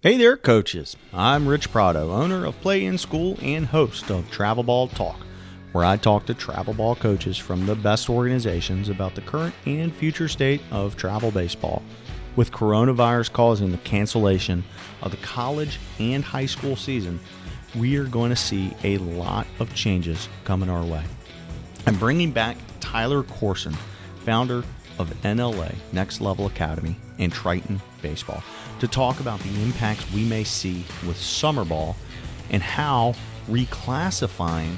Hey there, coaches. I'm Rich Prado, owner of Play in School and host of Travel Ball Talk, where I talk to travel ball coaches from the best organizations about the current and future state of travel baseball. With coronavirus causing the cancellation of the college and high school season, we are going to see a lot of changes coming our way. I'm bringing back Tyler Courson, founder of NLA, Next Level Academy, and Triton Baseball, to talk about the impacts we may see with summer ball and how reclassifying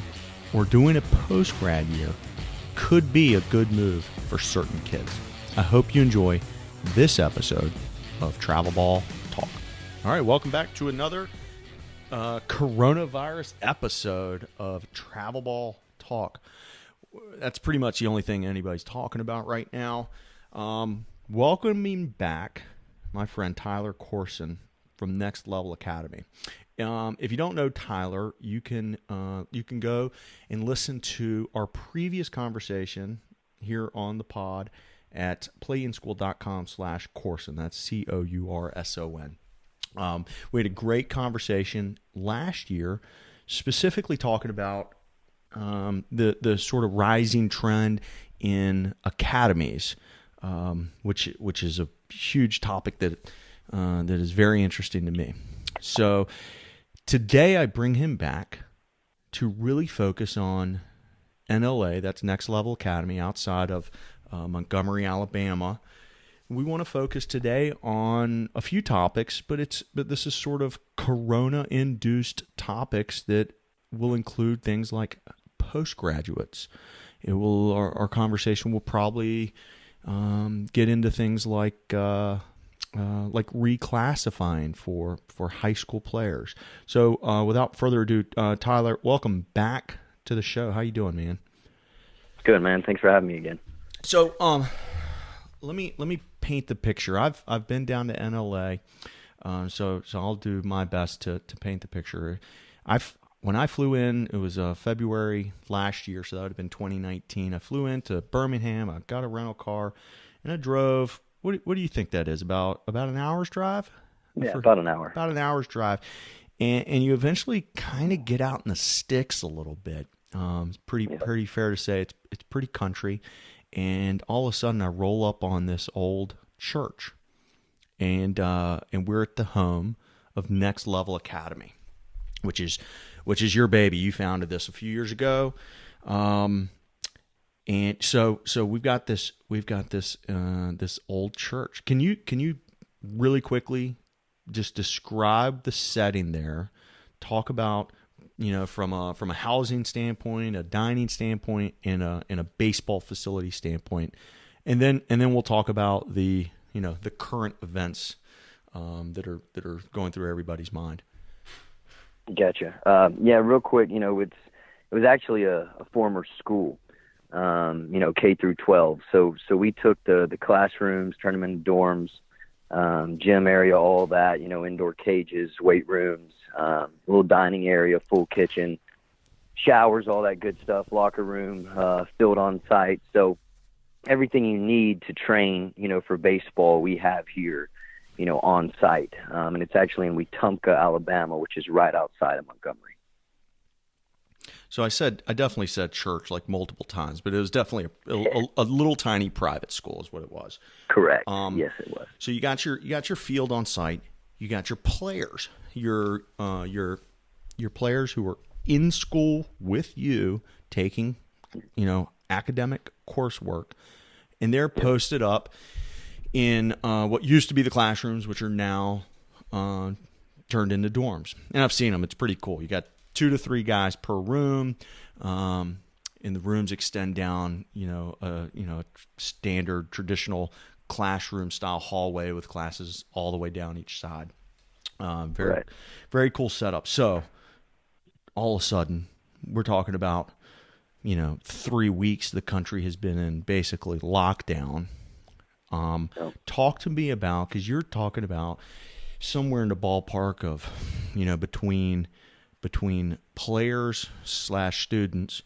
or doing a post-grad year could be a good move for certain kids. I hope you enjoy this episode of Travel Ball Talk. All right, welcome back to another coronavirus episode of Travel Ball Talk. That's pretty much the only thing anybody's talking about right now. Welcoming back my friend Tyler Courson from Next Level Academy. If you don't know Tyler, you can go and listen to our previous conversation here on the pod at playinschool.com/Courson. That's Courson. We had a great conversation last year, specifically talking about the sort of rising trend in academies, which is a huge topic that is very interesting to me. So today I bring him back to really focus on NLA, that's Next Level Academy, outside of Montgomery, Alabama. We want to focus today on a few topics, but this is sort of corona-induced topics that will include things like postgraduates. Our conversation will probably get into things like reclassifying for high school players. So without further ado, Tyler, welcome back to the show. How you doing, man? Good, man. Thanks for having me again. So let me paint the picture. I've been down to NLA, so I'll do my best to paint the picture. When I flew in, it was February last year, so that would have been 2019. I flew into Birmingham. I got a rental car, and I drove. What do you think that is? About an hour's drive? Yeah, about an hour. About an hour's drive, and you eventually kind of get out in the sticks a little bit. It's pretty fair to say it's pretty country, and all of a sudden I roll up on this old church, and we're at the home of Next Level Academy, which is your baby. You founded this a few years ago, and so we've got this this old church. Can you really quickly just describe the setting there? Talk about from a housing standpoint, a dining standpoint, and a baseball facility standpoint, and then we'll talk about the current events that are going through everybody's mind. Gotcha. Yeah, real quick, it was actually a former school, K through 12. So we took the classrooms, turned them into dorms, gym area, all that, indoor cages, weight rooms, little dining area, full kitchen, showers, all that good stuff, locker room, filled on site. So everything you need to train, for baseball, we have here, on site. And it's actually in Wetumpka, Alabama, which is right outside of Montgomery. So I definitely said church like multiple times, but it was definitely a little tiny private school is what it was. Correct. Yes, it was. So you got your field on site. You got your players, your players who are in school with you taking, academic coursework, and they're posted up in what used to be the classrooms, which are now turned into dorms. And I've seen them. It's pretty cool. You got 2 to 3 guys per room, and the rooms extend down, a standard traditional classroom style hallway with classes all the way down each side. Very cool setup. So all of a sudden, we're talking about 3 weeks the country has been in basically lockdown. Talk to me about, because you're talking about somewhere in the ballpark of, between players / students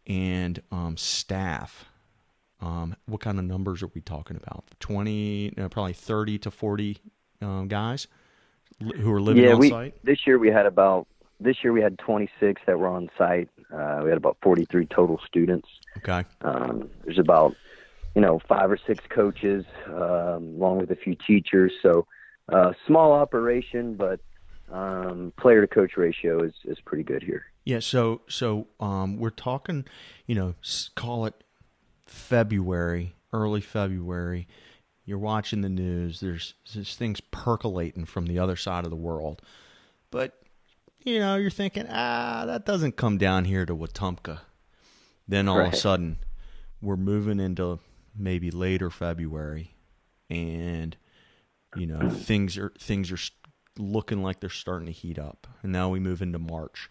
and staff. What kind of numbers are we talking about? 20, probably 30 to 40 guys, who are living on site? This year we had 26 that were on site. We had about 43 total students. Okay. There's about 5 or 6 coaches, along with a few teachers. So small operation, but player to coach ratio is pretty good here. Yeah. So we're talking, call it February, early February. You're watching the news. There's things percolating from the other side of the world, but you're thinking, that doesn't come down here to Wetumpka. Then all of a sudden, we're moving into maybe later February, and things are looking like they're starting to heat up. And now we move into March.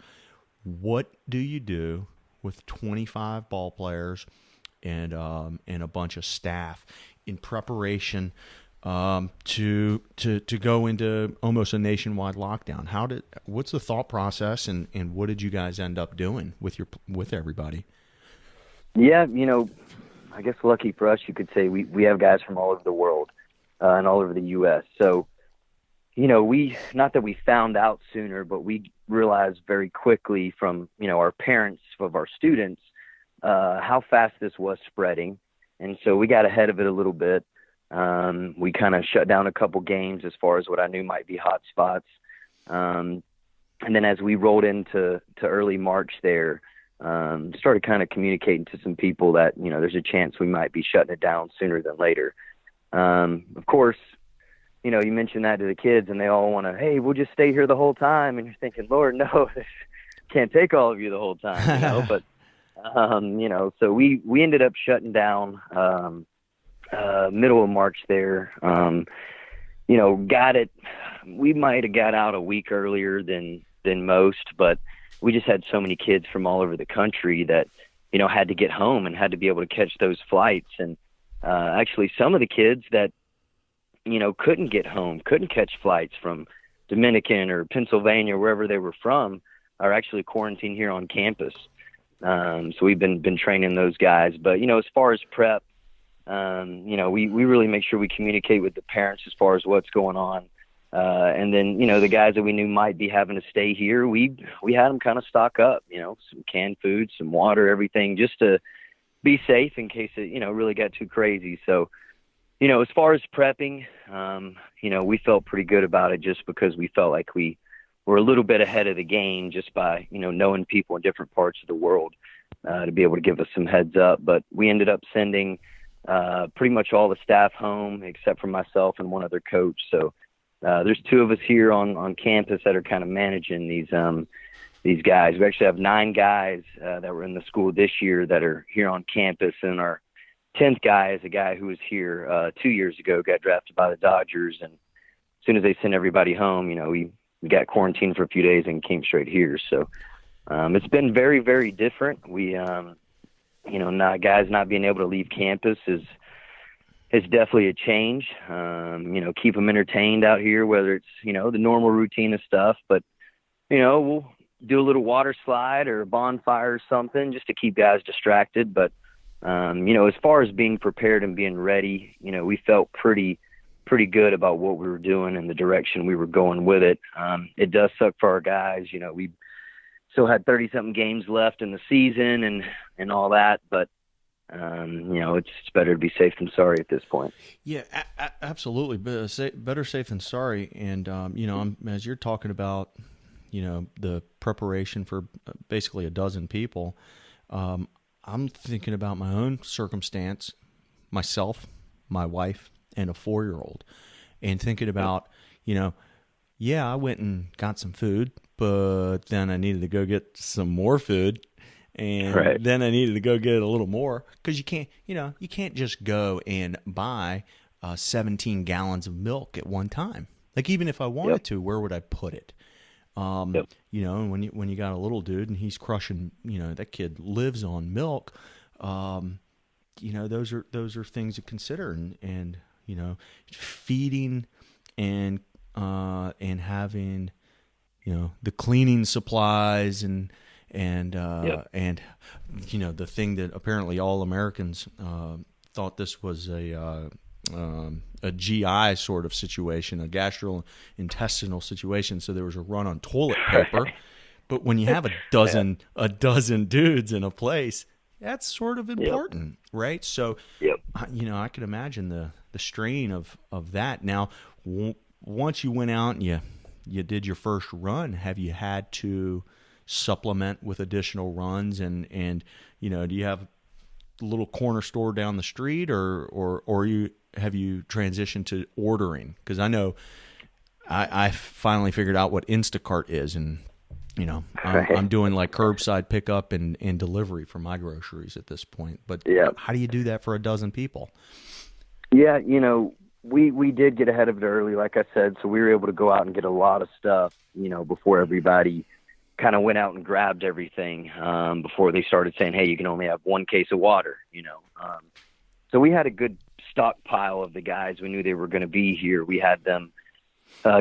What do you do with 25 ball players and a bunch of staff in preparation to go into almost a nationwide lockdown? What's the thought process, and what did you guys end up doing with everybody? Yeah, I guess lucky for us, you could say we have guys from all over the world and all over the U.S. So, we, not that we found out sooner, but we realized very quickly from, our parents of our students how fast this was spreading. And so we got ahead of it a little bit. We kind of shut down a couple games as far as what I knew might be hot spots. And then as we rolled into early March there, started kind of communicating to some people that, there's a chance we might be shutting it down sooner than later. Of course, you mentioned that to the kids and they all want to, hey, we'll just stay here the whole time. And you're thinking, Lord, no, can't take all of you the whole time, but, so we ended up shutting down, middle of March there. Got it. We might have got out a week earlier than most, but we just had so many kids from all over the country that, had to get home and had to be able to catch those flights. And actually some of the kids that, couldn't get home, couldn't catch flights from Dominican or Pennsylvania, wherever they were from, are actually quarantined here on campus. So we've been training those guys. But, as far as prep, we really make sure we communicate with the parents as far as what's going on. And then, the guys that we knew might be having to stay here, we had them kind of stock up, some canned food, some water, everything, just to be safe in case it, really got too crazy. So, as far as prepping, we felt pretty good about it just because we felt like we were a little bit ahead of the game just by, knowing people in different parts of the world to be able to give us some heads up. But we ended up sending pretty much all the staff home except for myself and one other coach. So there's 2 of us here on campus that are kind of managing these guys. We actually have 9 guys that were in the school this year that are here on campus, and our 10th guy is a guy who was here 2 years ago, got drafted by the Dodgers, and as soon as they sent everybody home, we got quarantined for a few days and came straight here. So it's been very, very different. We guys not being able to leave campus is definitely a change. Keep them entertained out here, whether it's, the normal routine of stuff, but, we'll do a little water slide or a bonfire or something just to keep guys distracted. But, as far as being prepared and being ready, we felt pretty good about what we were doing and the direction we were going with it. It does suck for our guys. We still had 30-something games left in the season and all that, but it's better to be safe than sorry at this point. Yeah, absolutely. Better safe than sorry. And, as you're talking about, the preparation for basically a dozen people, I'm thinking about my own circumstance, myself, my wife, and a 4-year-old, and thinking about, I went and got some food, but then I needed to go get some more food. And then I needed to go get a little more, because you can't just go and buy 17 gallons of milk at one time. Like, even if I wanted to, where would I put it? And when you got a little dude and he's crushing, that kid lives on milk. Those are things to consider, and feeding and having, the cleaning supplies and the thing that apparently all Americans thought this was a a GI sort of situation, a gastrointestinal situation. So there was a run on toilet paper. But when you have a dozen dudes in a place, that's sort of important, right? So, I can imagine the strain of that. Now, once you went out and you did your first run, have you had to supplement with additional runs? And do you have a little corner store down the street, or have you transitioned to ordering? Because I know I finally figured out what Instacart is, and I'm doing like curbside pickup and delivery for my groceries at this point. But how do you do that for a dozen people? Yeah, we did get ahead of it early, like I said, so we were able to go out and get a lot of stuff, before everybody kind of went out and grabbed everything, before they started saying, hey, you can only have one case of water, So we had a good stockpile of the guys. We knew they were going to be here. We had them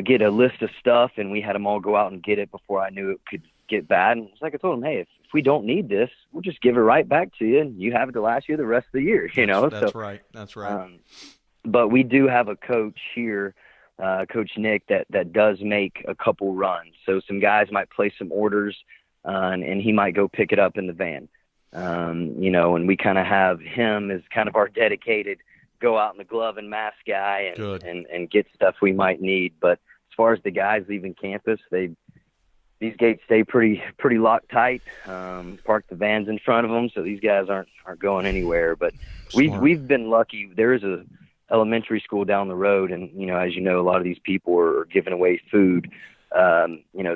get a list of stuff, and we had them all go out and get it before I knew it could get bad. And it's like I told them, hey, if we don't need this, we'll just give it right back to you, and you have it to last you the rest of the year. That's right. That's right. But we do have a coach here, Coach Nick, that does make a couple runs. So some guys might place some orders, and he might go pick it up in the van. And we kind of have him as kind of our dedicated go out in the glove and mask guy and get stuff we might need. But as far as the guys leaving campus, these gates stay pretty locked tight. Park the vans in front of them, so these guys aren't going anywhere. But we've been lucky. There is a elementary school down the road, and as you know, a lot of these people are giving away food.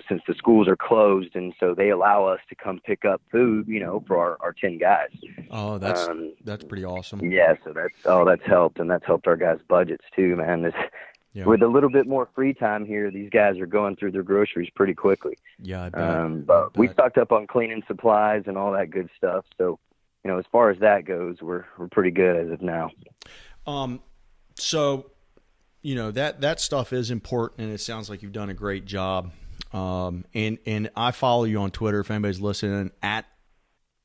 Since the schools are closed, and so they allow us to come pick up food, for our 10 guys. Oh, that's pretty awesome. Yeah, so that's helped, and that's helped our guys' budgets too, man. With a little bit more free time here, these guys are going through their groceries pretty quickly. Yeah, I bet. But we stocked up on cleaning supplies and all that good stuff. So, as far as that goes, we're pretty good as of now. So, that stuff is important, and it sounds like you've done a great job. And I follow you on Twitter if anybody's listening, at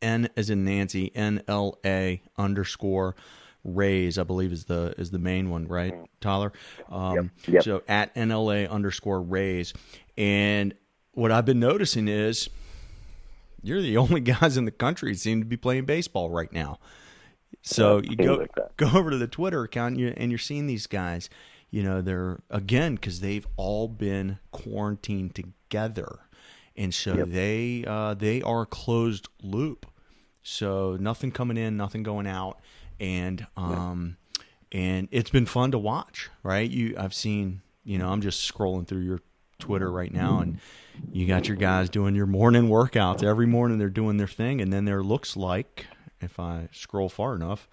N as in Nancy, NLA _Rays, I believe is the main one, right, Tyler? Yep. So at NLA _Rays. And what I've been noticing is you're the only guys in the country that seem to be playing baseball right now. So you go over to the Twitter account and you're seeing these guys, they're, again, because they've all been quarantined together. And so they are a closed loop. So nothing coming in, nothing going out. And it's been fun to watch, right? I've seen, I'm just scrolling through your Twitter right now, and you got your guys doing your morning workouts. Every morning they're doing their thing, and then there looks like, if I scroll far enough,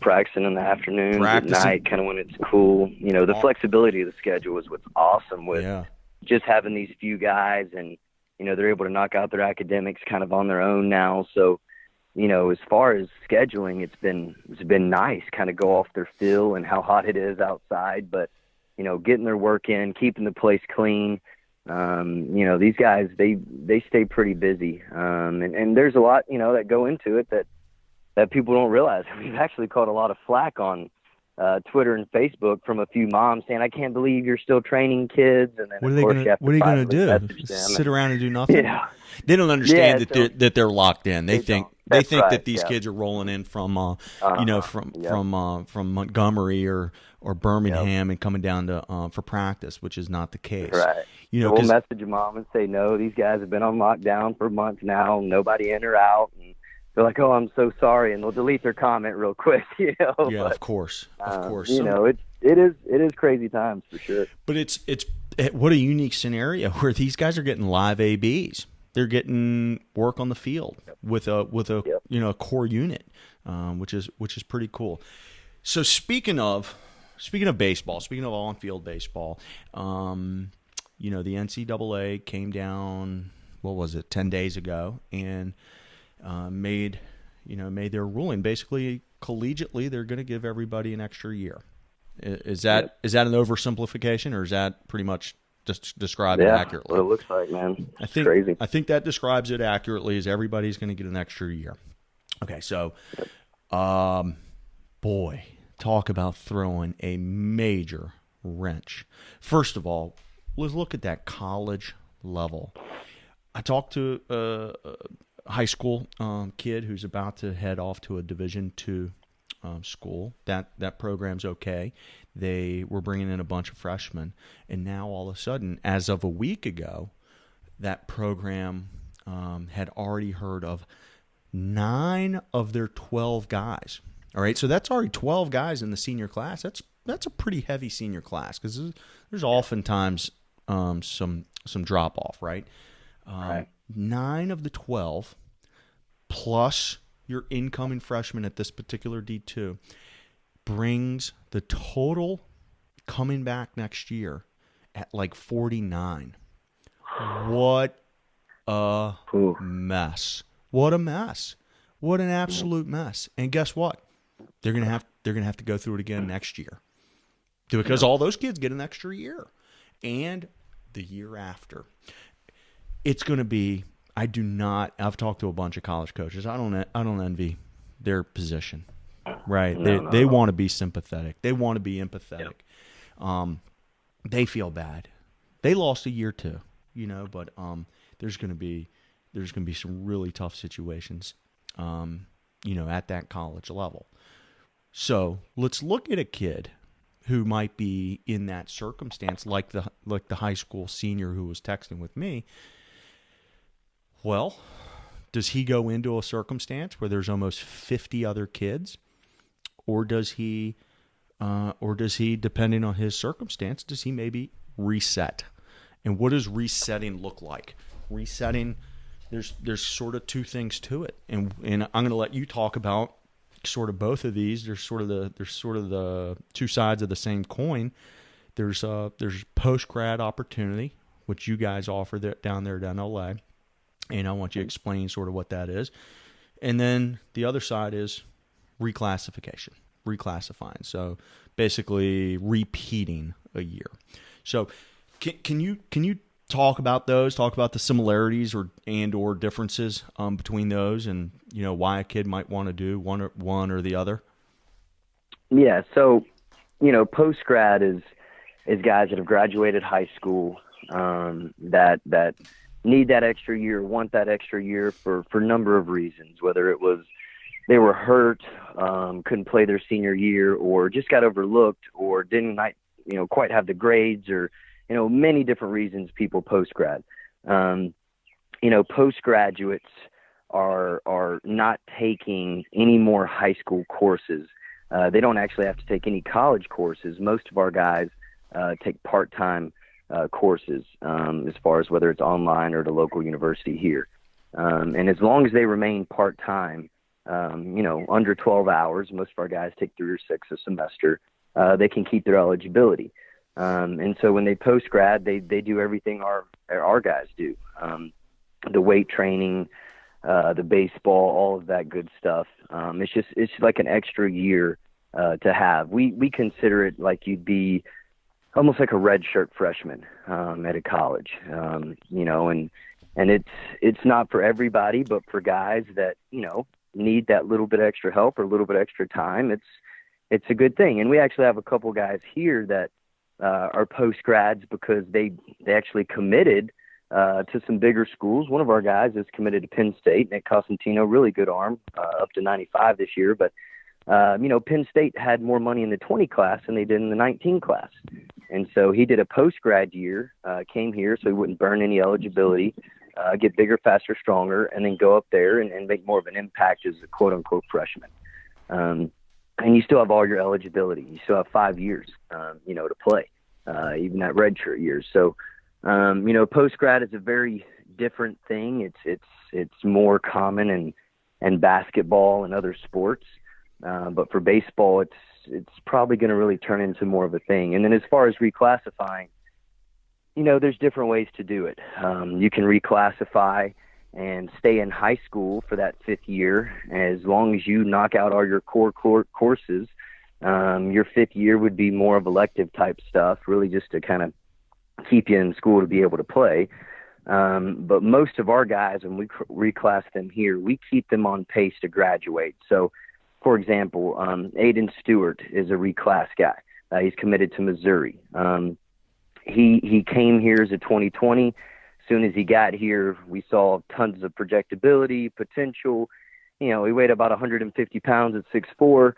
practicing in the afternoon, at night, kind of when it's cool. The flexibility of the schedule is what's awesome with just having these few guys, and they're able to knock out their academics kind of on their own now. So, as far as scheduling, it's been nice, kind of go off their feel and how hot it is outside, but getting their work in, keeping the place clean. These guys, they stay pretty busy. And there's a lot, that go into it that people don't realize. We've actually caught a lot of flack on Twitter and Facebook from a few moms saying, I can't believe you're still training kids. And then what are you going to do? Sit around and do nothing? Yeah. They don't understand that they're locked in. They think that these kids are rolling in from from Montgomery or Birmingham and coming down to for practice, which is not the case. Right. We'll message your mom and say, no, these guys have been on lockdown for months now, nobody in or out. And they're like, oh, I'm so sorry, and they'll delete their comment real quick. Yeah, but, of course. It is crazy times for sure. But it's what a unique scenario where these guys are getting live ABs. They're getting work on the field with a a core unit, which is pretty cool. So speaking of baseball, speaking of on-field baseball, the NCAA came down, 10 days ago, and made their ruling. Basically, collegiately, they're going to give everybody an extra year. Is that an oversimplification, or is that pretty much just describe it accurately? What it looks like, man. It's crazy. I think that describes it accurately. Is everybody's going to get an extra year? Okay, so Boy, talk about throwing a major wrench. First of all, let's look at that college level. I talked to a high school kid who's about to head off to a Division II school. That program's okay. They were bringing in a bunch of freshmen, and now all of a sudden, as of a week ago, that program had already heard of 9 of their 12 guys. All right, so that's already 12 guys in the senior class. That's a pretty heavy senior class because there's oftentimes some drop off, right? Right. 9 of the 12 plus your incoming freshman at this particular D2 brings the total coming back next year at like 49. What a mess. What a mess. What an absolute mess. And guess what? They're gonna have to go through it again next year. Because all those kids get an extra year. And the year after. It's gonna be I've talked to a bunch of college coaches. I don't envy their position. Right. They want to be sympathetic. They want to be empathetic. Yep. They feel bad. They lost a year too, but there's going to be some really tough situations, at that college level. So let's look at a kid who might be in that circumstance, like the high school senior who was texting with me. Well, does he go into a circumstance where there's almost 50 other kids, or does he, depending on his circumstance, does he maybe reset? And what does resetting look like? Resetting, there's sort of 2 things to it, and I'm going to let you talk about sort of both of these. There's sort of the 2 sides of the same coin. There's post-grad opportunity, which you guys offer down in LA. And I want you to explain sort of what that is. And then the other side is reclassifying. So basically repeating a year. So can you talk about those, talk about the similarities or differences between those, and why a kid might want to do one or the other? Yeah. So, post-grad is guys that have graduated high school that need that extra year, want that extra year for a number of reasons, whether it was they were hurt, couldn't play their senior year, or just got overlooked, or didn't quite have the grades, or many different reasons people post-grad. Postgraduates are not taking any more high school courses. They don't actually have to take any college courses. Most of our guys take part-time courses, as far as whether it's online or at a local university here. And as long as they remain part-time, under 12 hours, most of our guys take 3 or 6 a semester, they can keep their eligibility. And so when they post-grad, they do everything our guys do. The weight training, the baseball, all of that good stuff. It's like an extra year to have. We consider it like you'd be almost like a redshirt freshman at a college, and it's not for everybody, but for guys that need that little bit extra help or a little bit extra time, it's a good thing. And we actually have a couple guys here that are post grads because they actually committed to some bigger schools. One of our guys is committed to Penn State, Nick Cosentino, really good arm, up to 95 this year, but Penn State had more money in the 20 class than they did in the 19 class. And so he did a post-grad year, came here so he wouldn't burn any eligibility, get bigger, faster, stronger, and then go up there and make more of an impact as a quote-unquote freshman. And you still have all your eligibility. You still have 5 years, to play, even that redshirt year. So, post-grad is a very different thing. It's more common in basketball and other sports. But for baseball, it's probably going to really turn into more of a thing. And then as far as reclassifying, there's different ways to do it. You can reclassify and stay in high school for that 5th year. As long as you knock out all your core courses, your 5th year would be more of elective type stuff, really just to kind of keep you in school to be able to play. But most of our guys, when we reclass them here, we keep them on pace to graduate. So for example, Aiden Stewart is a reclass guy. He's committed to Missouri. He came here as a 2020. As soon as he got here, we saw tons of projectability, potential. He weighed about 150 pounds at 6'4".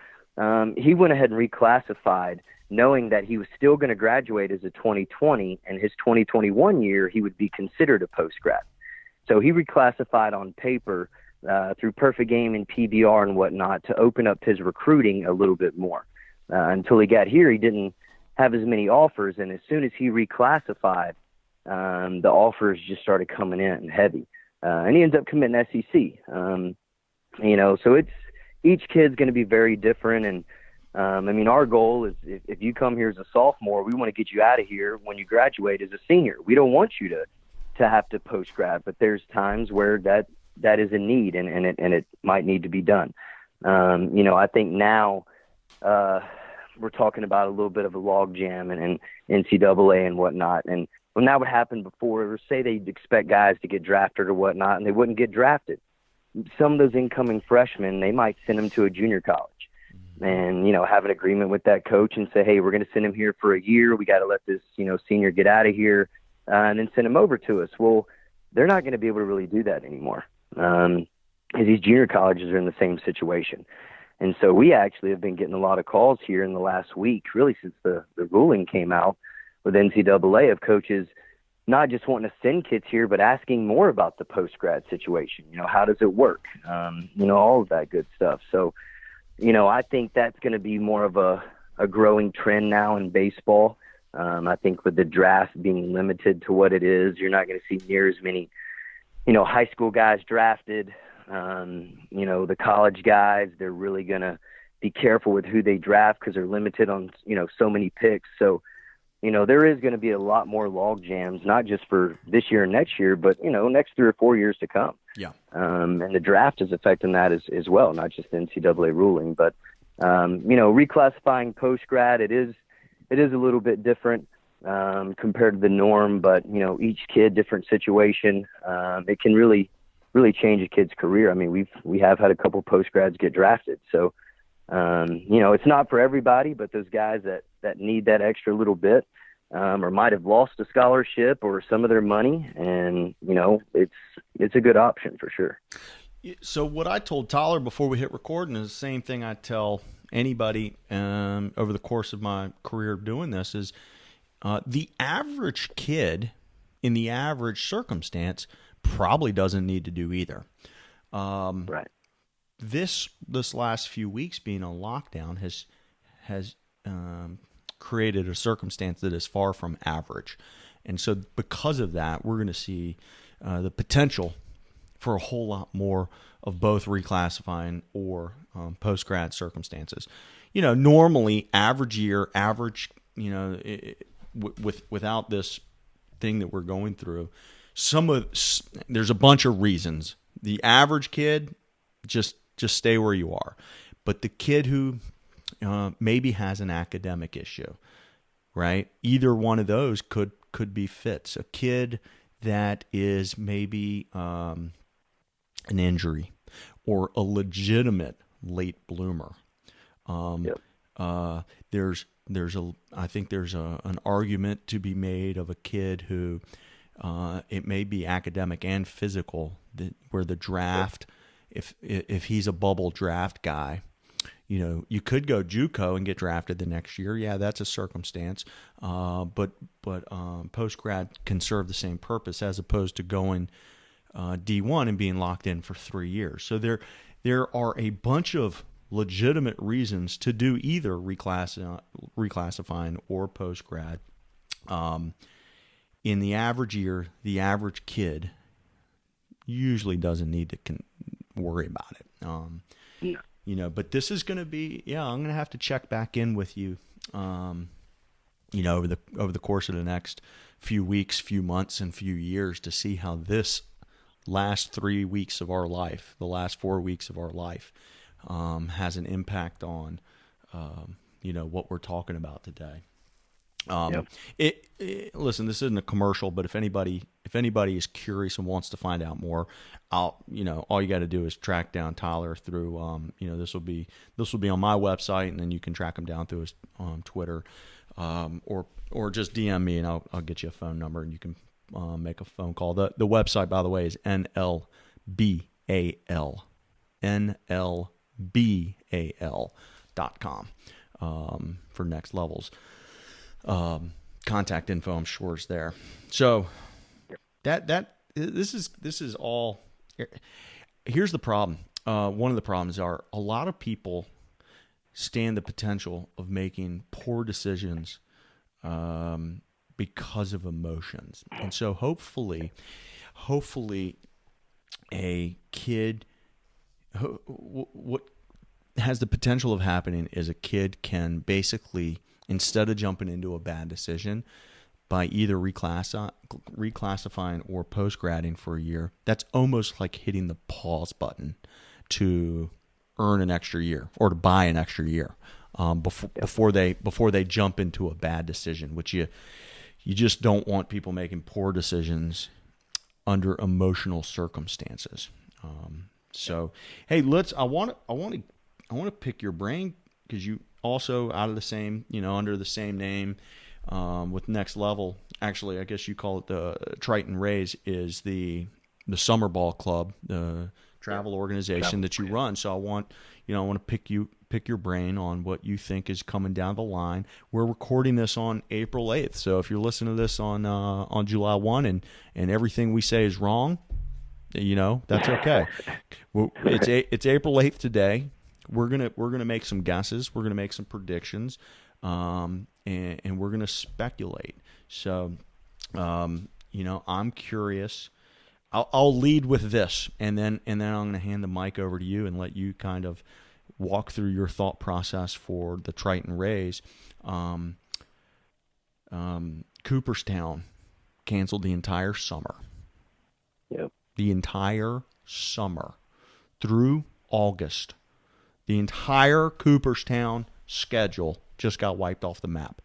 He went ahead and reclassified, knowing that he was still going to graduate as a 2020, and his 2021 year, he would be considered a post-grad. So he reclassified on paper through Perfect Game and PBR and whatnot to open up his recruiting a little bit more. Until he got here, he didn't have as many offers, and as soon as he reclassified, the offers just started coming in heavy. And he ends up committing SEC. So each kid's going to be very different, and our goal is if you come here as a sophomore, we want to get you out of here when you graduate as a senior. We don't want you to have to post-grad, but there's times where that is a need, and it might need to be done. I think now we're talking about a little bit of a log jam and NCAA and whatnot. And when that would happen before, or say they'd expect guys to get drafted or whatnot, and they wouldn't get drafted, some of those incoming freshmen, they might send them to a junior college and, have an agreement with that coach and say, hey, we're going to send him here for a year. We got to let this, senior get out of here and then send him over to us. Well, they're not going to be able to really do that anymore. As these junior colleges are in the same situation. And so we actually have been getting a lot of calls here in the last week, really since the ruling came out with NCAA, of coaches not just wanting to send kids here, but asking more about the post-grad situation. How does it work? All of that good stuff. So, I think that's going to be more of a growing trend now in baseball. I think with the draft being limited to what it is, you're not going to see near as many, high school guys drafted. The college guys, they're really going to be careful with who they draft because they're limited on, so many picks. So, there is going to be a lot more log jams, not just for this year and next year, but, next 3 or 4 years to come. Yeah. And the draft is affecting that as well, not just the NCAA ruling. But, reclassifying post-grad, it is a little bit different compared to the norm. But, each kid, different situation. It can really change a kid's career. I mean, we have had a couple post-grads get drafted. So, it's not for everybody, but those guys that need that extra little bit, or might have lost a scholarship or some of their money, and, it's a good option for sure. So what I told Tyler before we hit recording is the same thing I tell anybody over the course of my career doing this is the average kid in the average circumstance probably doesn't need to do either. Right. This last few weeks being on lockdown has created a circumstance that is far from average, and so because of that, we're going to see the potential for a whole lot more of both reclassifying or post-grad circumstances. Normally average year, without this thing that we're going through, there's a bunch of reasons. The average kid, just stay where you are. But the kid who maybe has an academic issue, right? Either one of those could be fits. A kid that is maybe an injury or a legitimate late bloomer. Yep. I think there's an argument to be made of a kid who it may be academic and physical, where the draft, if he's a bubble draft guy, you could go JUCO and get drafted the next year. Yeah, that's a circumstance. But post-grad can serve the same purpose as opposed to going D1 and being locked in for 3 years. So there are a bunch of legitimate reasons to do either reclassifying or post-grad. In the average year, the average kid usually doesn't need to worry about it. But this is going to be, I'm going to have to check back in with you, over the course of the next few weeks, few months, and few years to see how this last 3 weeks of our life, the last 4 weeks of our life, has an impact on, what we're talking about today. Um, Yep. listen, this isn't a commercial, but if anybody is curious and wants to find out more, all you got to do is track down Tyler through, this will be on my website, and then you can track him down through his Twitter, or just DM me, and I'll get you a phone number, and you can make a phone call. The website, by the way, is nlbal.com for Next Levels. Contact info, I'm sure, is there. So this is all. Here's the problem. One of the problems are a lot of people stand the potential of making poor decisions because of emotions, and so hopefully, a kid. What has the potential of happening is a kid can basically, instead of jumping into a bad decision by either reclassifying or post-gradding for a year, that's almost like hitting the pause button to earn an extra year or to buy an extra year before they jump into a bad decision, which you just don't want people making poor decisions under emotional circumstances. So, hey, I want to pick your brain, because you also under the same name with Next Level. Actually, I guess you call it the Triton Rays, is the summer ball club, the travel organization that you run. So I want to pick your brain on what you think is coming down the line. We're recording this on April 8th. So if you're listening to this on July 1 and everything we say is wrong, that's okay. Well, it's April 8th today. We're gonna make some guesses. We're gonna make some predictions, and we're gonna speculate. So, I'm curious. I'll lead with this, and then I'm gonna hand the mic over to you and let you kind of walk through your thought process for the Triton Rays. Cooperstown canceled the entire summer. Yep. The entire summer through August. The entire Cooperstown schedule just got wiped off the map.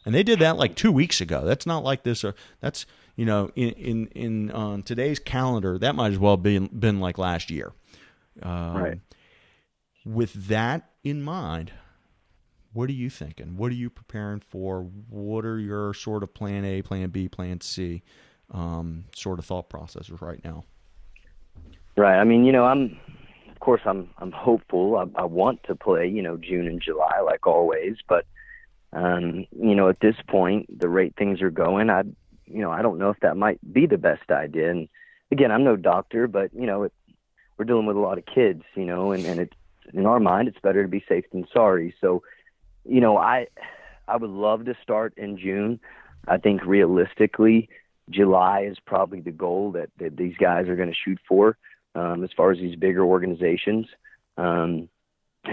And they did that like 2 weeks ago. That's not like this. That's, in today's calendar, that might as well been like last year. Right. With that in mind, what are you thinking? What are you preparing for? What are your sort of plan A, plan B, plan C sort of thought processes right now? Right. I mean, I'm hopeful. I want to play, June and July like always, but at this point, the rate things are going, I don't know if that might be the best idea. And again, I'm no doctor, but we're dealing with a lot of kids, and it's, in our mind, it's better to be safe than sorry. So, I would love to start in June. I think realistically, July is probably the goal that these guys are going to shoot for. As far as these bigger organizations, I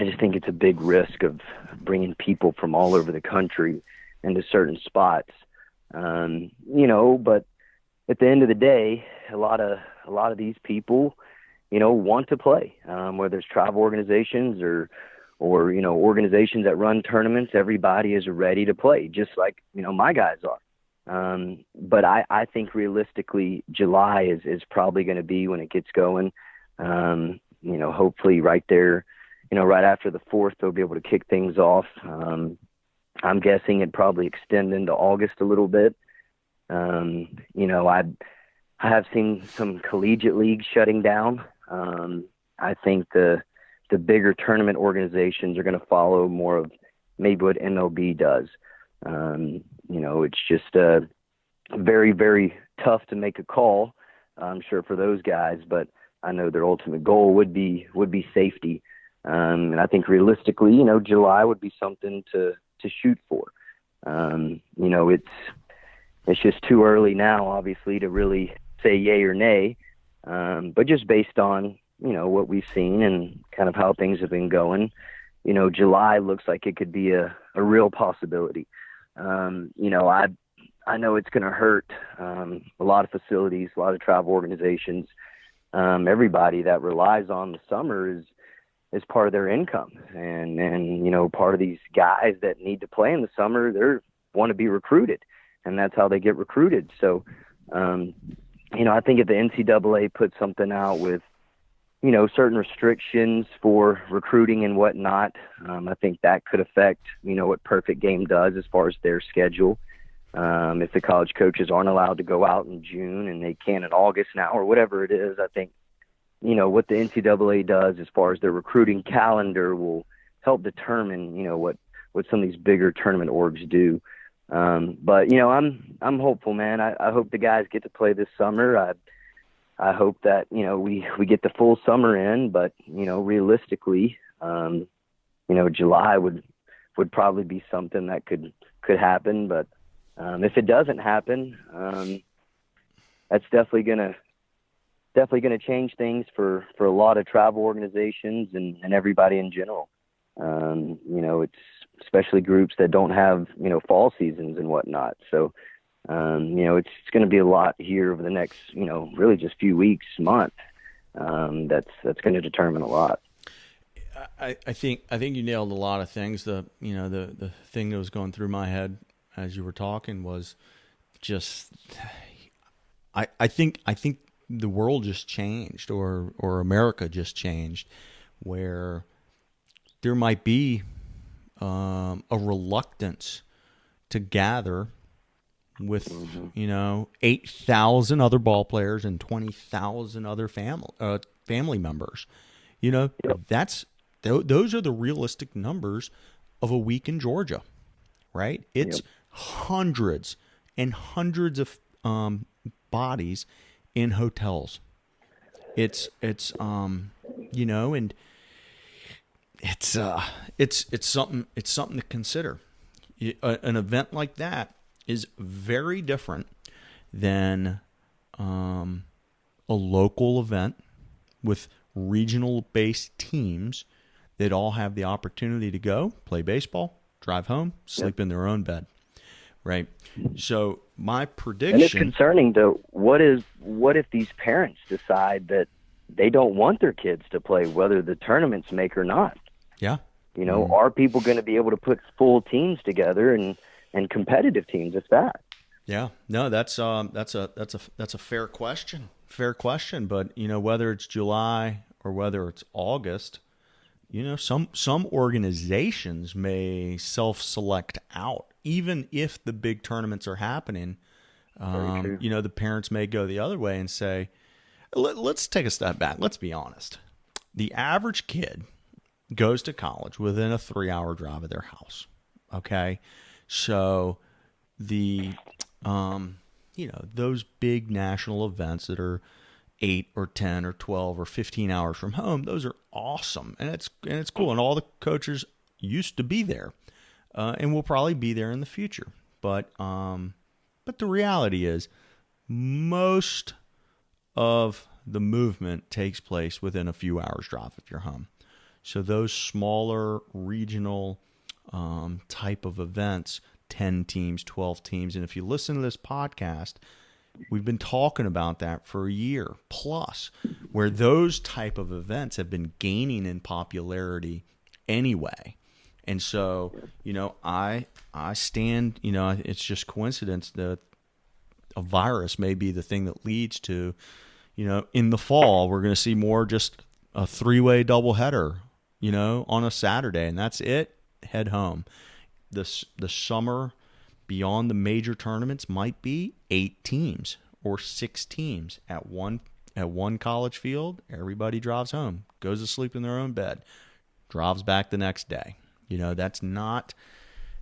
just think it's a big risk of bringing people from all over the country into certain spots. But at the end of the day, a lot of these people, want to play, whether it's travel organizations or organizations that run tournaments. Everybody is ready to play, just like, my guys are. But I think realistically, July is probably going to be when it gets going. Hopefully right there, right after the 4th, they'll be able to kick things off. I'm guessing it'd probably extend into August a little bit. I have seen some collegiate leagues shutting down. I think the bigger tournament organizations are going to follow more of maybe what MLB does. It's just very, very tough to make a call, I'm sure, for those guys, but I know their ultimate goal would be safety. And I think realistically, July would be something to shoot for. It's just too early now, obviously, to really say yay or nay. But just based on, what we've seen and kind of how things have been going, July looks like it could be a real possibility. I know it's going to hurt a lot of facilities, a lot of travel organizations. Everybody that relies on the summer is part of their income. And part of these guys that need to play in the summer, want to be recruited, and that's how they get recruited. So, I think if the NCAA put something out with, certain restrictions for recruiting and whatnot, I think that could affect, what Perfect Game does as far as their schedule. If the college coaches aren't allowed to go out in June and they can in August now or whatever it is, I think, what the NCAA does as far as their recruiting calendar will help determine, what some of these bigger tournament orgs do. But I'm hopeful, man. I hope the guys get to play this summer. I hope that, we get the full summer in, but, realistically, July would probably be something that could happen. But if it doesn't happen, that's definitely going to change things for a lot of travel organizations and everybody in general. It's especially groups that don't have, fall seasons and whatnot. So, it's going to be a lot here over the next, really just few weeks, month. That's going to determine a lot. I think you nailed a lot of things. The thing that was going through my head as you were talking was just, I think the world just changed, or America just changed, where there might be a reluctance to gather with 8,000 other ball players and 20,000 other family members. Yep. Those are the realistic numbers of a week in Georgia, right? It's hundreds and hundreds of bodies in hotels. It's and it's something to consider. An event like that is very different than a local event with regional-based teams that all have the opportunity to go play baseball, drive home, sleep in their own bed, right? So my prediction... And it's concerning, though. What if these parents decide that they don't want their kids to play, whether the tournaments make or not? Yeah. Are people going to be able to put full teams together and competitive teams, if that? Yeah, no, that's a fair question. Fair question, but whether it's July or whether it's August, some organizations may self-select out, even if the big tournaments are happening. The parents may go the other way and say, let's take a step back. Let's be honest. The average kid goes to college within a 3-hour drive of their house. Okay. So those big national events that are 8 or 10 or 12 or 15 hours from home, those are awesome. And it's cool. And all the coaches used to be there, and will probably be there in the future. But the reality is most of the movement takes place within a few hours drive of your home. So those smaller regional type of events, 10 teams, 12 teams. And if you listen to this podcast, we've been talking about that for a year plus, where those type of events have been gaining in popularity anyway. And so, I stand, it's just coincidence that a virus may be the thing that leads to, in the fall, we're going to see more just a 3-way doubleheader, on a Saturday, and that's it. Head home. The summer beyond the major tournaments might be 8 teams or 6 teams at one college field. Everybody drives home, goes to sleep in their own bed, drives back the next day. That's not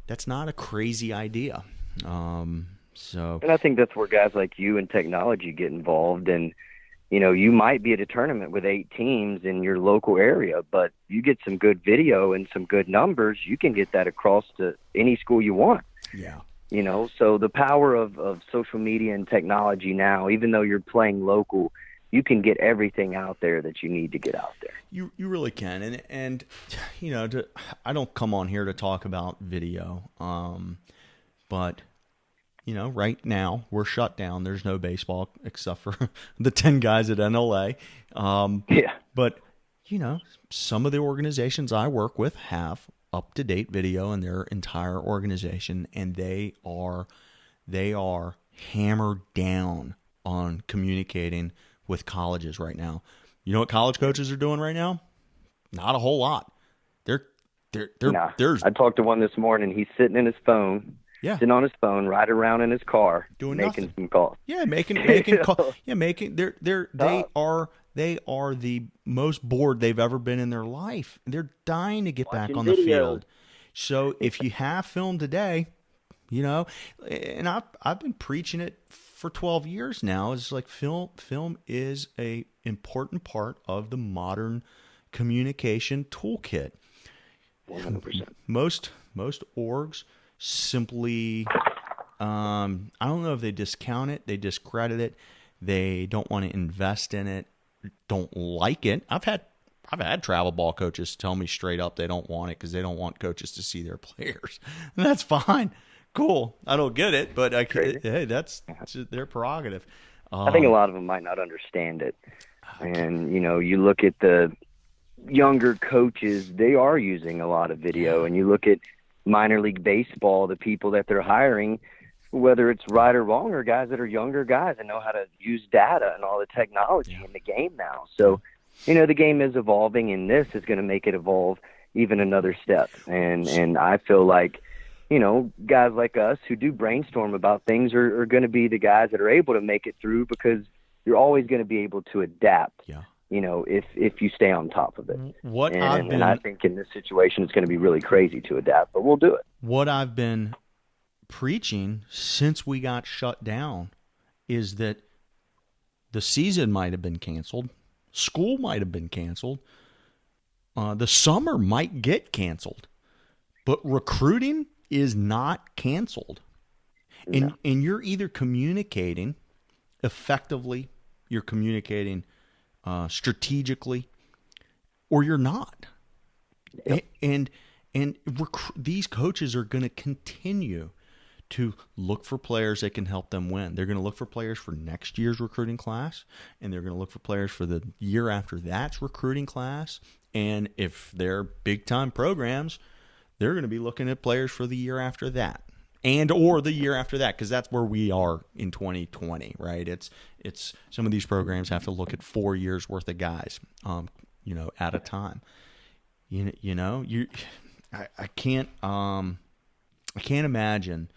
a crazy idea. And I think that's where guys like you and technology get involved. And you might be at a tournament with 8 teams in your local area, but you get some good video and some good numbers, you can get that across to any school you want. Yeah. So the power of social media and technology now, even though you're playing local, you can get everything out there that you need to get out there. You really can. And I don't come on here to talk about video, but right now we're shut down. There's no baseball except for the 10 guys at NLA. Yeah. But, some of the organizations I work with have up-to-date video in their entire organization, and they are hammered down on communicating with colleges right now. You know what college coaches are doing right now? Not a whole lot. There's I talked to one this morning. He's sitting in his phone, sitting on his phone, riding around in his car, doing making nothing. some calls. Yeah, making calls. Yeah, they are the most bored they've ever been in their life. They're dying to get back on the field. So if you have film today, you know, and I've been preaching it for 12 years now. It's like film is a important part of the modern communication toolkit. 100%. Most orgs simply, I don't know if they discount it, they discredit it, they don't want to invest in it, don't like it. I've had travel ball coaches tell me straight up they don't want it because they don't want coaches to see their players, and that's fine, cool. I don't get it, but hey, that's their prerogative. I think a lot of them might not understand it, and you look at the younger coaches, they are using a lot of video, and you look at minor league baseball, the people that they're hiring, whether it's right or wrong, are guys that are younger guys and know how to use data and all the technology in the game now. So, the game is evolving, and this is going to make it evolve even another step. And I feel like, guys like us who do brainstorm about things are going to be the guys that are able to make it through, because you're always going to be able to adapt. Yeah. If you stay on top of it. And I think in this situation, it's going to be really crazy to adapt, but we'll do it. What I've been preaching since we got shut down is that the season might have been canceled, school might have been canceled, the summer might get canceled, but recruiting is not canceled. No. And you're either communicating effectively, you're communicating strategically, or you're not. Yep. And these coaches are going to continue to look for players that can help them win. They're going to look for players for next year's recruiting class, and they're going to look for players for the year after that's recruiting class. And if they're big-time programs, they're going to be looking at players for the year after that. And or the year after that, because that's where we are in 2020, right? It's some of these programs have to look at 4 years worth of guys, at a time. I can't imagine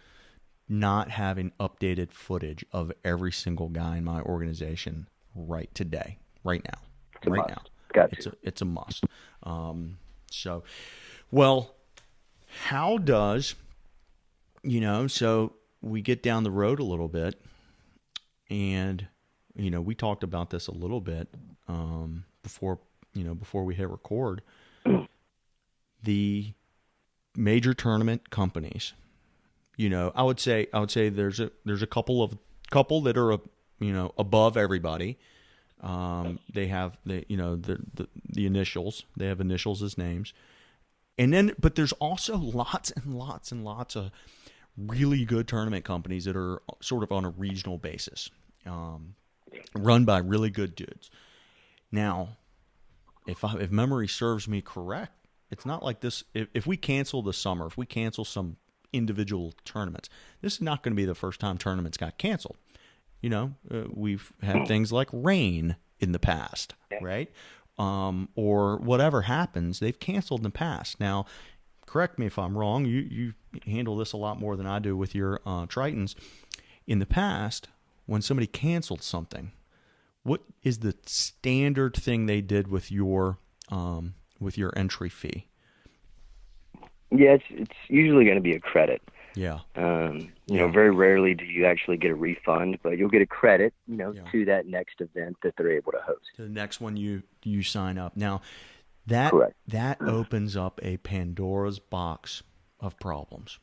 not having updated footage of every single guy in my organization right now. It's a must. How does so we get down the road a little bit, and we talked about this a little bit before we hit record. The major tournament companies, I would say there's a couple that are above everybody. They have the initials. They have initials as names, but there's also lots and lots and lots of really good tournament companies that are sort of on a regional basis, run by really good dudes. Now, if memory serves me correct, it's not like this. If we cancel the summer, if we cancel some individual tournaments, this is not going to be the first time tournaments got canceled. We've had things like rain in the past, right? Or whatever happens, they've canceled in the past. Now, correct me if I'm wrong. You handle this a lot more than I do with your Tritons. In the past, when somebody canceled something, what is the standard thing they did with your entry fee? Yeah, it's usually going to be a credit. Yeah. Very rarely do you actually get a refund, but you'll get a credit, to that next event that they're able to host. To the next one you sign up. Now, that opens up a Pandora's box of problems.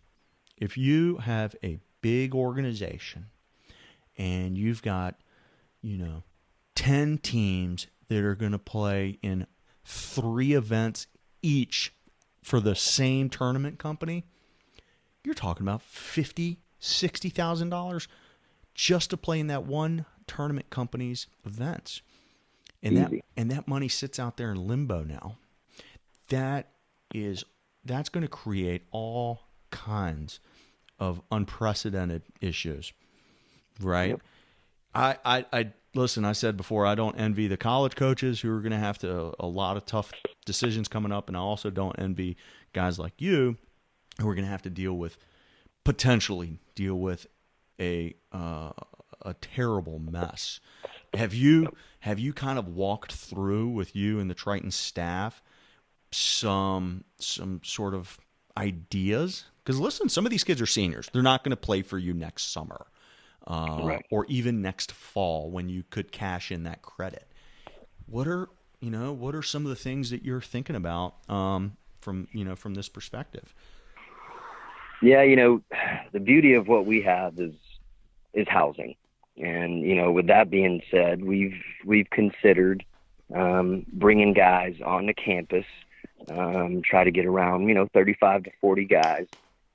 If you have a big organization and you've got, 10 teams that are going to play in 3 events each for the same tournament company, you're talking about $50,000, $60,000 just to play in that one tournament company's events. And that money sits out there in limbo now. That's that's going to create all kinds of unprecedented issues, right? Yep. I listen. I said before, I don't envy the college coaches who are going to have a lot of tough decisions coming up, and I also don't envy guys like you who are going to have to potentially deal with a terrible mess. Have you kind of walked through with you and the Triton staff some sort of ideas? Because listen, some of these kids are seniors. They're not going to play for you next summer, Right. or even next fall when you could cash in that credit. What are some of the things that you're thinking about from this perspective? Yeah, the beauty of what we have is housing. And, with that being said, we've considered bringing guys onto campus, try to get around, 35 to 40 guys,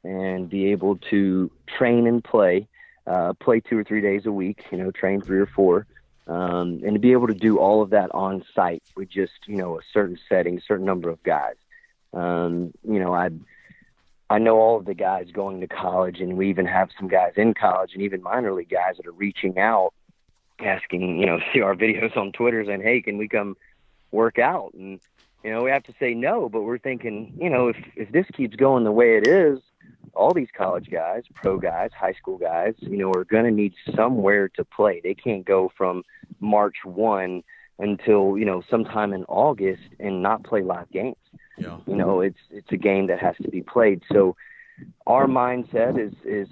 and be able to train and play 2 or 3 days a week, train 3 or 4, and to be able to do all of that on site with just, a certain setting, certain number of guys. I know all of the guys going to college, and we even have some guys in college and even minor league guys that are reaching out, asking, see our videos on Twitter saying, hey, can we come work out? And, we have to say no, but we're thinking, if this keeps going the way it is, all these college guys, pro guys, high school guys, are going to need somewhere to play. They can't go from March 1 until, sometime in August and not play live games. Yeah. It's a game that has to be played. So our mindset is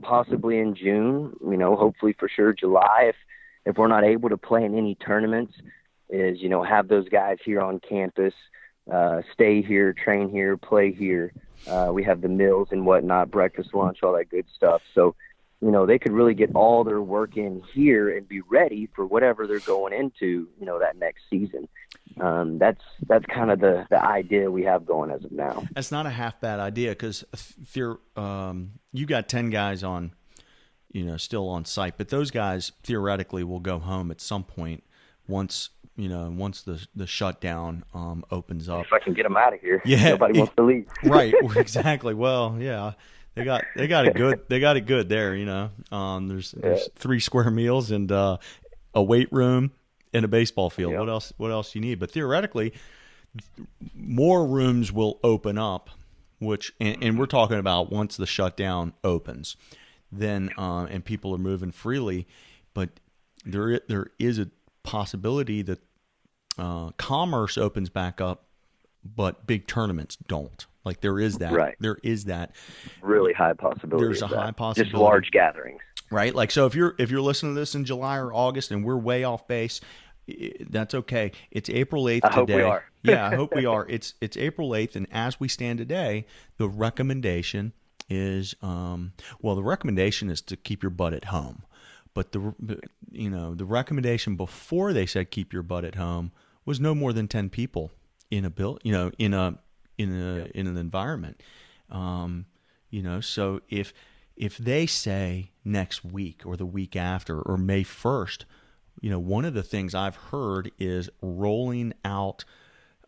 possibly in June, hopefully for sure July. If we're not able to play in any tournaments, is, have those guys here on campus, stay here, train here, play here. We have the meals and whatnot, breakfast, lunch, all that good stuff. So, they could really get all their work in here and be ready for whatever they're going into, that next season. That's kind of the idea we have going as of now. That's not a half bad idea, because you got 10 guys on, still on site, but those guys theoretically will go home at some point once the shutdown opens up. If I can get them out of here, yeah, nobody wants to leave. Right, exactly. Well, yeah. They got it good. They got it good there, There's 3 square meals and a weight room and a baseball field. Yep. What else you need? But theoretically, more rooms will open up, and we're talking about once the shutdown opens, then and people are moving freely. But there is a possibility that commerce opens back up, but big tournaments don't. Like there is that. Right. There is that really high possibility. There's a high possibility. Just large gatherings. Right. Like, so if you're listening to this in July or August and we're way off base, that's okay. It's April 8th today. I hope we are. Yeah, I hope we are. It's April 8th, and as we stand today, the recommendation is the recommendation is to keep your butt at home. But the recommendation before they said keep your butt at home was no more than 10 people in a in an environment. So if they say next week or the week after or May 1st, one of the things I've heard is rolling out,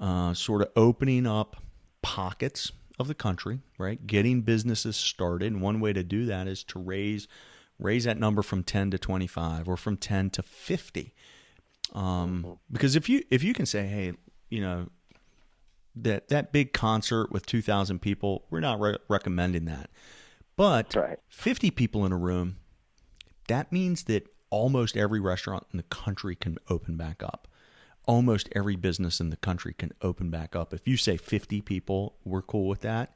sort of opening up pockets of the country, right? Getting businesses started. And one way to do that is to raise that number from 10 to 25 or from 10 to 50. Because if you can say, hey, that big concert with 2,000 people, we're not recommending that. But right. 50 people in a room, that means that almost every restaurant in the country can open back up. Almost every business in the country can open back up. If you say 50 people, we're cool with that.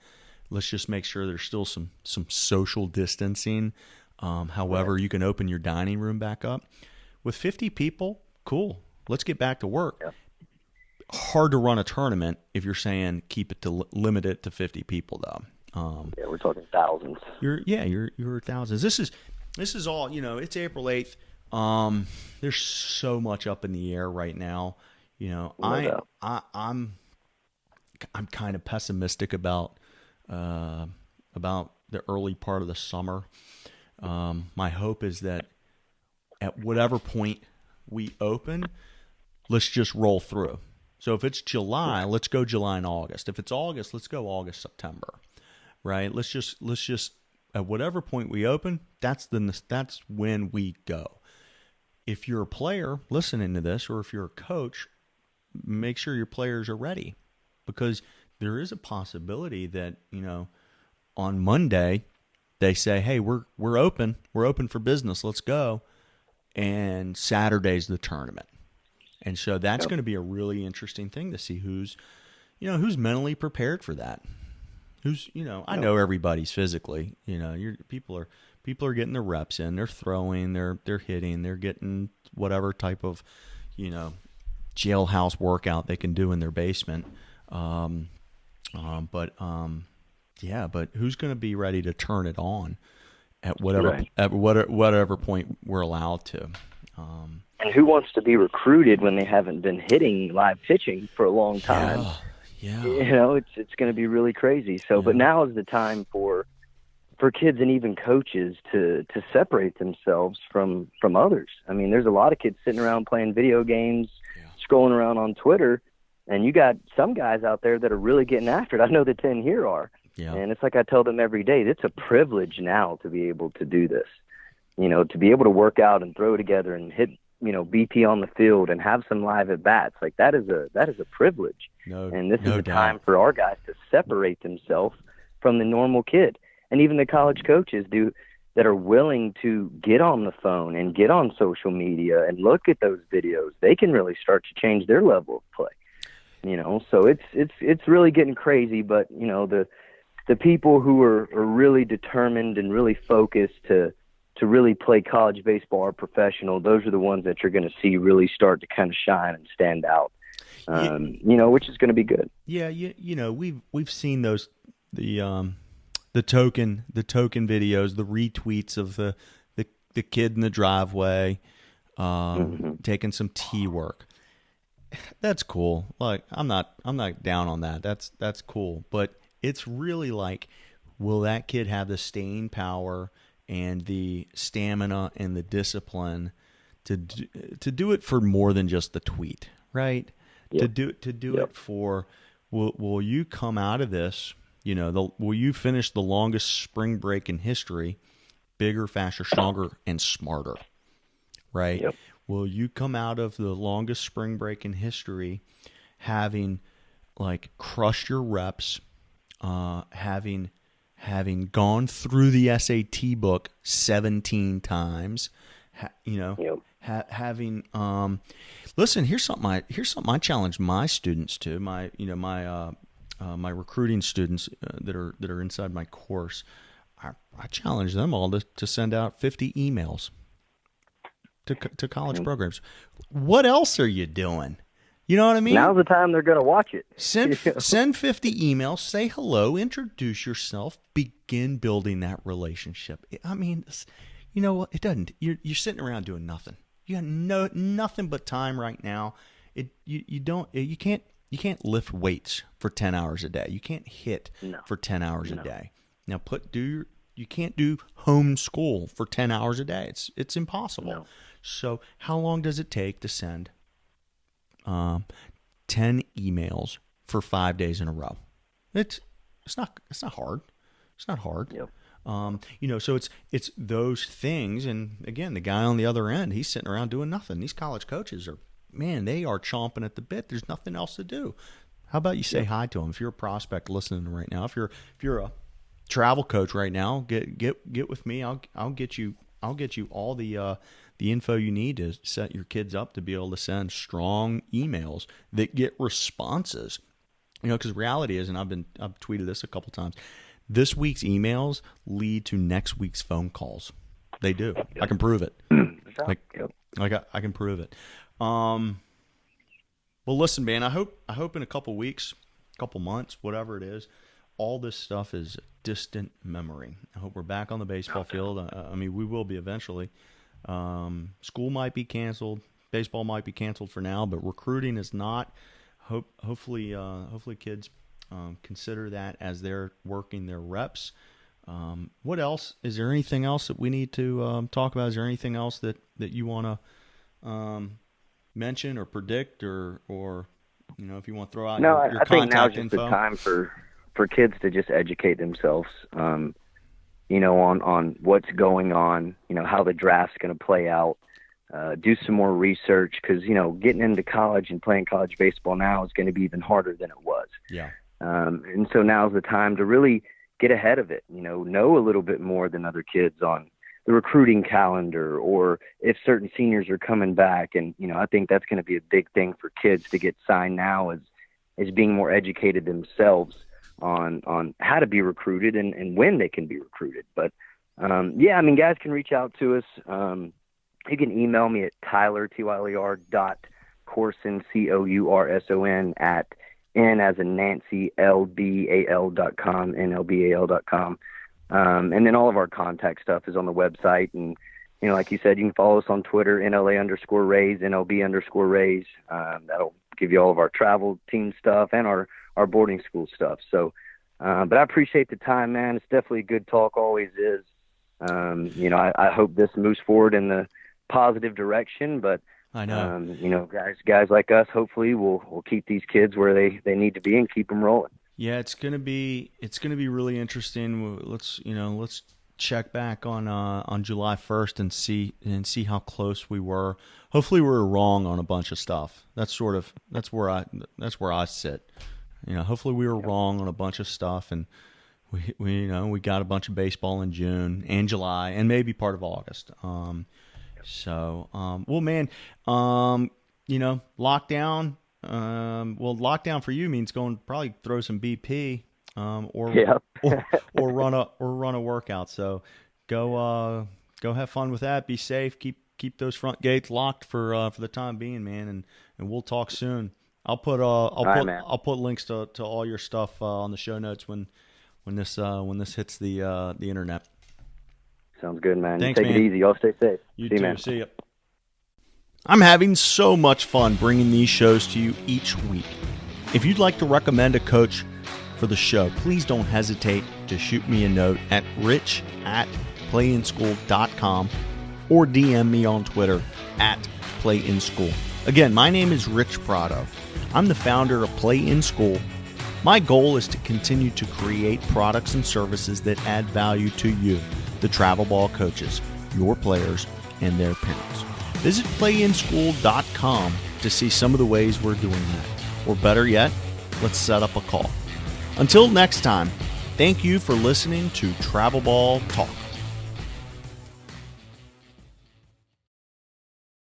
Let's just make sure there's still some social distancing. However, right. You can open your dining room back up. With 50 people, cool. Let's get back to work. Yeah. Hard to run a tournament if you're saying keep it to limit it to 50 people, though. We're talking thousands. You're thousands. This is all, it's April 8th. There's so much up in the air right now. I'm kind of pessimistic about the early part of the summer. My hope is that at whatever point we open, let's just roll through. So if it's July, let's go July and August. If it's August, let's go August, September, right? Let's just at whatever point we open, that's when we go. If you're a player listening to this, or if you're a coach, make sure your players are ready, because there is a possibility that, on Monday they say, "Hey, we're open. We're open for business. Let's go." And Saturday's the tournament. And so that's going to be a really interesting thing to see who's mentally prepared for that. I know everybody's physically, people are getting their reps in, they're throwing, they're hitting, they're getting whatever type of, jailhouse workout they can do in their basement. But who's going to be ready to turn it on at whatever point we're allowed to? And who wants to be recruited when they haven't been hitting live pitching for a long time? Yeah. It's going to be really crazy. So, but now is the time for kids and even coaches to separate themselves from others. I mean, there's a lot of kids sitting around playing video games, scrolling around on Twitter, and you got some guys out there that are really getting after it. I know the 10 here are. Yeah. And it's like I tell them every day, it's a privilege now to be able to do this. To be able to work out and throw together and hit, BP on the field and have some live at bats, like that is a privilege. And this is the time for our guys to separate themselves from the normal kid. And even the college coaches that are willing to get on the phone and get on social media and look at those videos, they can really start to change their level of play. So it's really getting crazy, but the people who are really determined and really focused to really play college baseball or professional, those are the ones that you're going to see really start to kind of shine and stand out. Which is going to be good. Yeah, we've seen those the token videos, the retweets of the kid in the driveway taking some tee work. That's cool. Like I'm not down on that. That's cool, but it's really like, will that kid have the staying power and the stamina and the discipline to do it for more than just the tweet, right? Yep. To do it for, will you come out of this, will you finish the longest spring break in history, bigger, faster, stronger, and smarter, right? Yep. Will you come out of the longest spring break in history having crushed your reps, having gone through the SAT book 17 times, having listen, here's something I challenge my students to, my recruiting students that are inside my course. I challenge them all to send out 50 emails to college programs. What else are you doing? You know what I mean? Now's the time they're going to watch it. Send 50 emails, say hello, introduce yourself, begin building that relationship. I mean, you know what? It doesn't. You're sitting around doing nothing. You got nothing but time right now. You can't lift weights for 10 hours a day. You can't hit for 10 hours a day. Now you can't do homeschool for 10 hours a day. It's impossible. No. So how long does it take to send 10 emails for 5 days in a row? It's not hard. It's not hard. Yep. So it's those things. And again, the guy on the other end, he's sitting around doing nothing. These college coaches they are chomping at the bit. There's nothing else to do. How about you say hi to them? If you're a prospect listening right now, if you're a travel coach right now, get with me. I'll get you all the info you need to set your kids up to be able to send strong emails that get responses. Because reality is, and I've tweeted this a couple times, this week's emails lead to next week's phone calls. They do. I can prove it. I can prove it. Well, listen, man. I hope in a couple weeks, couple months, whatever it is, all this stuff is distant memory. I hope we're back on the baseball field. I mean, we will be eventually. School might be canceled. Baseball might be canceled for now, but recruiting is not. Hopefully kids consider that as they're working their reps. What else? Is there anything else that we need to talk about? Is there anything else that you want to mention or predict or If you want to throw out No, your I think now's contact just info. the time for kids to just educate themselves, on what's going on, how the draft's going to play out, do some more research, because, getting into college and playing college baseball now is going to be even harder than it was. Yeah. And so now's the time to really get ahead of it, know a little bit more than other kids on the recruiting calendar, or if certain seniors are coming back. And, I think that's going to be a big thing for kids to get signed now, is being more educated themselves on how to be recruited and when they can be recruited. But, guys can reach out to us. You can email me at Tyler, Tyler.Courson, Courson, at N as in Nancy, LBAL.com, NLBAL.com. And then all of our contact stuff is on the website. And, like you said, you can follow us on Twitter, NLA_Rays, NLB_Rays. That'll give you all of our travel team stuff and our boarding school stuff. So, but I appreciate the time, man. It's definitely a good talk, always is. I hope this moves forward in the positive direction, but I know, guys like us, hopefully we'll keep these kids where they need to be and keep them rolling. Yeah, it's gonna be really interesting. Let's check back on July 1st and see how close we were. Hopefully, we were wrong on a bunch of stuff. That's where I sit. Hopefully we were wrong on a bunch of stuff, and we got a bunch of baseball in June and July and maybe part of August. Well, man, lockdown. Lockdown for you means going probably throw some BP, or run a workout. So go have fun with that. Be safe. Keep those front gates locked for the time being, man. And we'll talk soon. I'll put links to all your stuff on the show notes when this hits the internet. Sounds good, man. Thanks, Take man. it easy. Y'all stay safe. You See too. man. See ya. I'm having so much fun bringing these shows to you each week. If you'd like to recommend a coach for the show, please don't hesitate to shoot me a note at rich@playinschool.com or DM me on Twitter at playinschool. Again, my name is Rich Prado. I'm the founder of Play in School. My goal is to continue to create products and services that add value to you, the travel ball coaches, your players, and their parents. Visit playinschool.com to see some of the ways we're doing that. Or better yet, let's set up a call. Until next time, thank you for listening to Travel Ball Talk.